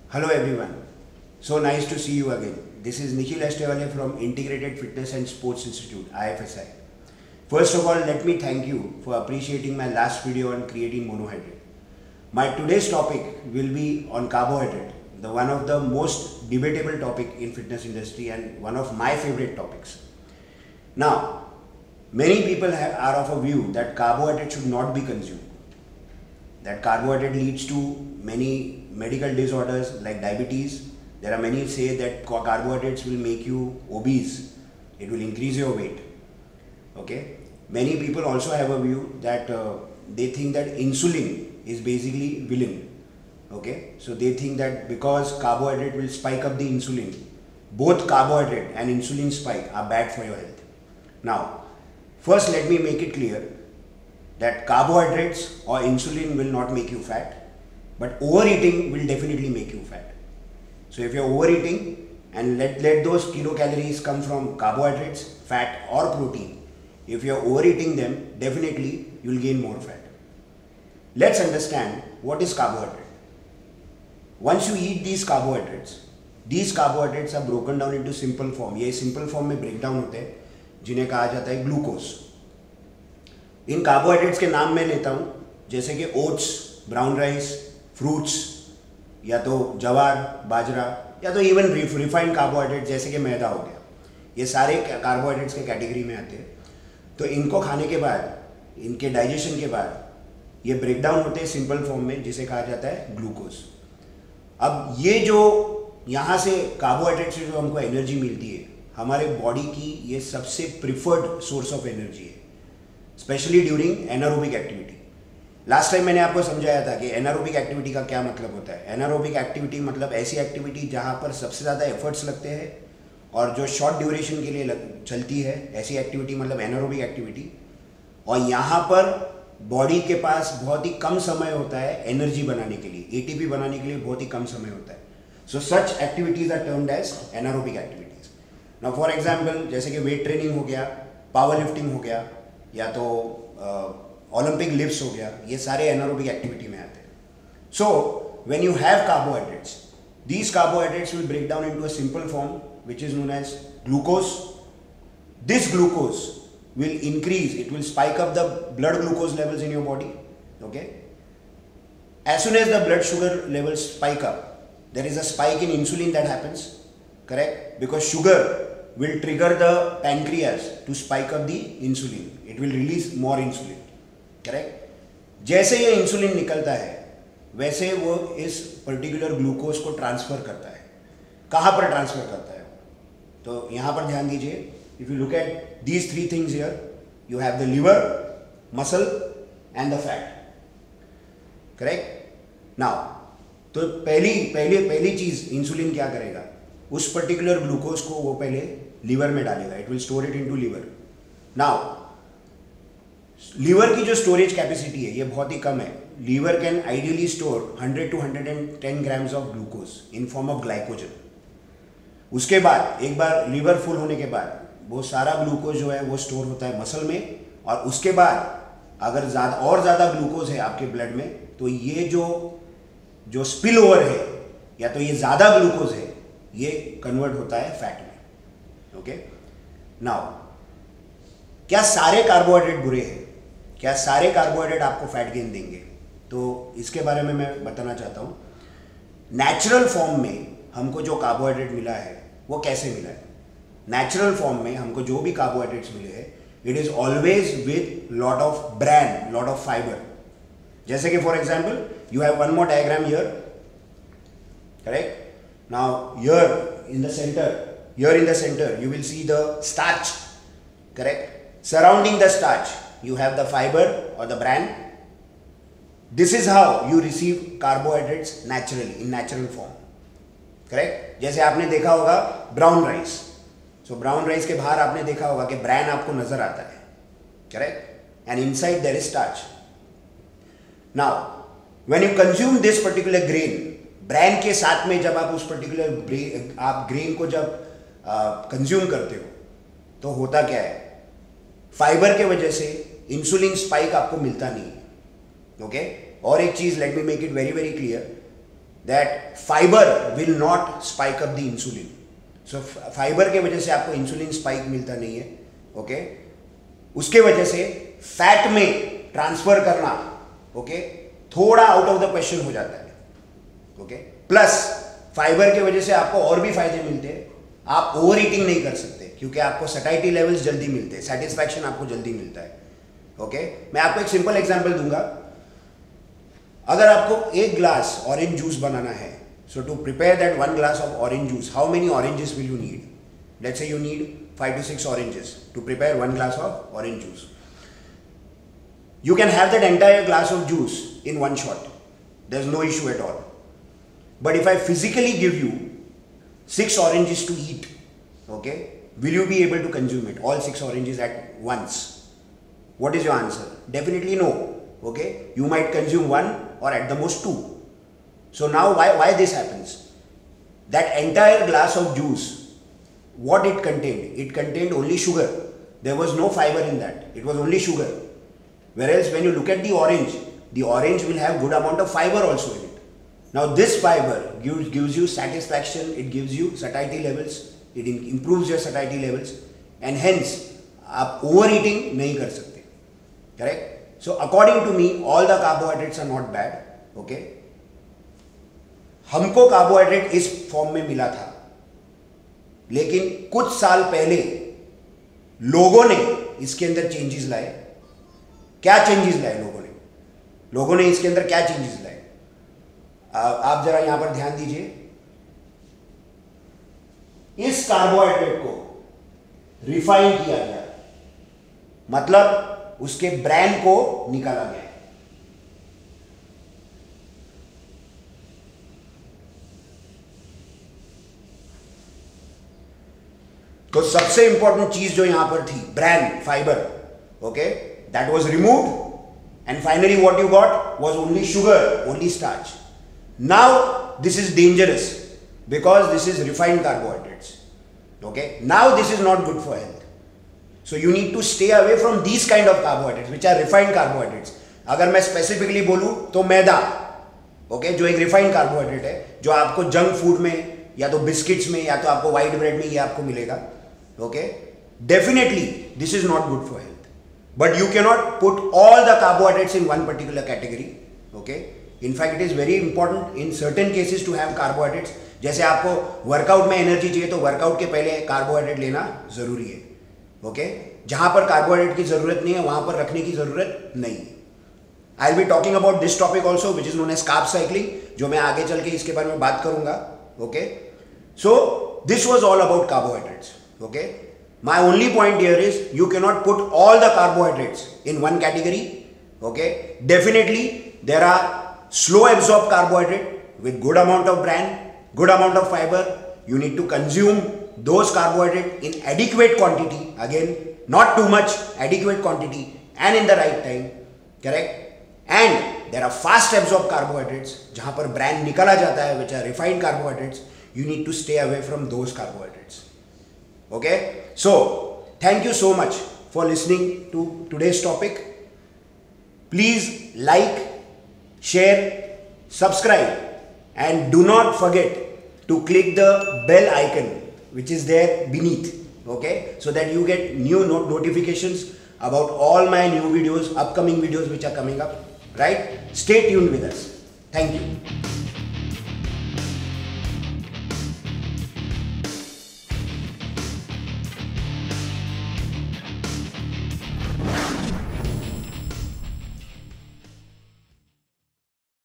Hello everyone. So nice to see you again. This is Nikhil Estevale from Integrated Fitness and Sports Institute, IFSI. First of all, let me thank you for appreciating my last video on creatine monohydrate. My today's topic will be on carbohydrate, the one of the most debatable topic in fitness industry and one of my favorite topics. Now, many people are of a view that carbohydrate should not be consumed. That carbohydrate leads to many medical disorders like diabetes. There are many say that carbohydrates will make you obese. It will increase your weight. Okay. Many people also have a view that they think that insulin is basically villain. Okay. So they think that because carbohydrate will spike up the insulin, both carbohydrate and insulin spike are bad for your health. Now, first let me make it clear that carbohydrates or insulin will not make you fat, but overeating will definitely make you fat. So if you're overeating and let those kilocalories come from carbohydrates, fat or protein, if you're overeating them, definitely you'll gain more fat. Let's understand what is carbohydrate. Once you eat these carbohydrates are broken down into simple form. ये simple form में break down होते हैं जिन्हें कहा जाता है glucose. In carbohydrates के नाम मैं लेता हूँ जैसे कि ओट्स, ब्राउन राइस, फ्रूट्स, या तो जवार, बाजरा, या तो इवन रिफाइंड कार्बोहाइड्रेट जैसे कि मैदा हो गया. ये सारे कार्बोहाइड्रेट्स के कैटेगरी में आते हैं. तो इनको खाने के बाद, इनके डाइजेशन के बाद ये ब्रेक डाउन होते हैं सिंपल फॉर्म में जिसे कहा जाता है ग्लूकोज. अब ये जो यहाँ से कार्बोहाइड्रेट से जो हमको एनर्जी मिलती है, हमारे बॉडी की ये सबसे प्रिफर्ड सोर्स ऑफ एनर्जी है, specially during anaerobic activity. Last time मैंने आपको समझाया था कि एनारोबिक एक्टिविटी का क्या मतलब होता है. एनारोबिक एक्टिविटी मतलब ऐसी एक्टिविटी जहाँ पर सबसे ज़्यादा एफर्ट्स लगते हैं और जो शॉर्ट ड्यूरेशन के लिए चलती है, ऐसी एक्टिविटी मतलब एनारोबिक एक्टिविटी. और यहाँ पर बॉडी के पास बहुत ही कम समय होता है एनर्जी बनाने के लिए, एटीपी बनाने के लिए बहुत ही कम समय होता है. So such activities are termed as anaerobic activities. Now for example जैसे कि वेट ट्रेनिंग हो गया, पावर लिफ्टिंग हो गया, या तो ओलंपिक लिफ्ट्स हो गया, ये सारे एनारोबिक एक्टिविटी में आते हैं. So when you have carbohydrates, these carbohydrates will break down into a simple form which is known as glucose. This glucose will increase, it will spike up the blood glucose levels in your body. Okay, as soon as the blood sugar levels spike up, there is a spike in insulin that happens, correct, because sugar will trigger the pancreas to spike up the insulin. It will release more insulin, correct. जैसे ये insulin निकलता है वैसे वो इस particular glucose को transfer करता है. कहाँ पर ट्रांसफर करता है? तो यहाँ पर ध्यान दीजिए. If you look at these three things here, you have the liver, muscle and the fat, correct. Now तो पहली चीज इंसुलिन क्या करेगा, उस पर्टिकुलर ग्लूकोज को वो पहले लीवर में डालेगा. It will store it into liver. Now liver की जो स्टोरेज कैपेसिटी है ये बहुत ही कम है. Liver can ideally store 100 to 110 grams of glucose in form of glycogen. उसके बाद एक बार लीवर फुल होने के बाद वो सारा ग्लूकोज जो है वो स्टोर होता है मसल में, और उसके बाद अगर ज़्यादा ग्लूकोज है आपके ब्लड में तो ये जो स्पिल ओवर है या तो ये ज़्यादा ग्लूकोज है ये कन्वर्ट होता है फैट में. ओके. नाउ क्या सारे कार्बोहाइड्रेट बुरे हैं? क्या सारे कार्बोहाइड्रेट आपको फैट गेन देंगे? तो इसके बारे में मैं बताना चाहता हूँ. नेचुरल फॉर्म में हमको जो कार्बोहाइड्रेट मिला है वो कैसे मिला है? नेचुरल फॉर्म में हमको जो भी कार्बोहाइड्रेट्स मिले हैं, it is always with lot of bran, lot of fibre. जैसे कि for example you have one more diagram here, correct. Now here in the centre you will see the starch, correct. Surrounding the starch you have the fiber or the bran. This is how you receive carbohydrates naturally, in natural form, correct. जैसे आपने देखा होगा brown rice, सो brown rice के बाहर आपने देखा होगा कि ब्रैन आपको नजर आता है, correct, and inside there is starch. Now when you consume this particular grain, bran के साथ में जब आप उस पर्टिकुलर आप ग्रेन को जब कंज्यूम करते हो तो होता क्या है, फाइबर के वजह से इंसुलिन स्पाइक आपको मिलता नहीं है. ओके. और एक चीज, let me make it very very clear, that fiber will not spike up the insulin. So fibre के वजह से आपको इंसुलिन स्पाइक मिलता नहीं है, ओके? उसके वजह से फैट में ट्रांसफर करना, ओके, थोड़ा आउट ऑफ द क्वेश्चन हो जाता है, ओके? प्लस फाइबर के वजह से आपको और भी फायदे मिलते हैं. आप ओवर ईटिंग नहीं कर सकते क्योंकि आपको सटाइटी लेवल्स जल्दी मिलते हैं, सेटिस्फैक्शन आपको जल्दी मिलता है, ओके? मैं आपको एक सिंपल एग्जांपल दूंगा. अगर आपको एक ग्लास ऑरेंज जूस बनाना है, so to prepare that 1 glass of orange juice, how many oranges will you need? Let's say you need 5 to 6 oranges to prepare 1 glass of orange juice. You can have that entire glass of juice in one shot. There's no issue at all. But if I physically give you 6 oranges to eat, okay, will you be able to consume it, all 6 oranges at once? What is your answer? Definitely no, okay? You might consume 1 or at the most 2. So now why this happens? That entire glass of juice, what it contained? It contained only sugar. There was no fiber in that. It was only sugar. Whereas when you look at the orange will have good amount of fiber also in it. Now this fiber gives you satisfaction, it gives you satiety levels, it improves your satiety levels, and hence आप overeating नहीं कर सकते. Correct? So according to me, all the carbohydrates are not bad. Okay? हमको carbohydrate इस form में मिला था, लेकिन कुछ साल पहले लोगों ने इसके अंदर चेंजेस लाए. क्या चेंजेस लाए लोगों ने इसके अंदर क्या चेंजेस लाए? आप जरा यहां पर ध्यान दीजिए. इस कार्बोहाइड्रेट को रिफाइन किया गया, मतलब उसके ब्रांड को निकाला गया. तो सबसे इंपॉर्टेंट चीज जो यहां पर थी, bran fibre, okay, that was removed and finally what you got was only sugar, only starch. Now this is dangerous because this is refined carbohydrates, okay? Now this is not good for health. So you need to stay away from these kind of carbohydrates which are refined carbohydrates. अगर मैं specifically बोलूं तो मैदा, okay, जो एक refined carbohydrate है, जो आपको junk food में या तो बिस्किट्स में या तो आपको व्हाइट ब्रेड में ये आपको मिलेगा, okay? Definitely this is not good for health, but you cannot put all the carbohydrates in one particular category, okay? In fact it is very important in certain cases to have carbohydrates. जैसे आपको workout में energy चाहिए तो workout के पहले carbohydrate लेना जरूरी है, ओके? जहां पर कार्बोहाइड्रेट की जरूरत नहीं है वहां पर रखने की जरूरत नहीं है. I will be talking about this topic also which is known as carb cycling, जो मैं आगे चल के इसके बारे में बात करूंगा, okay? So this was all about carbohydrates. Okay, my only point here is you cannot put all the carbohydrates in one category, okay? Definitely there are slow absorbed carbohydrate with good amount of bran, good amount of fiber. You need to consume those carbohydrates in adequate quantity, again not too much, adequate quantity and in the right time, correct? And there are fast absorbed carbohydrates जहां पर bran निकला जाता है, which are refined carbohydrates. You need to stay away from those carbohydrates. Okay, so thank you so much for listening to today's topic. Please like, share, subscribe, and do not forget to click the bell icon which is there beneath, okay, so that you get new notifications about all my new videos, upcoming videos which are coming up, right? Stay tuned with us. Thank you.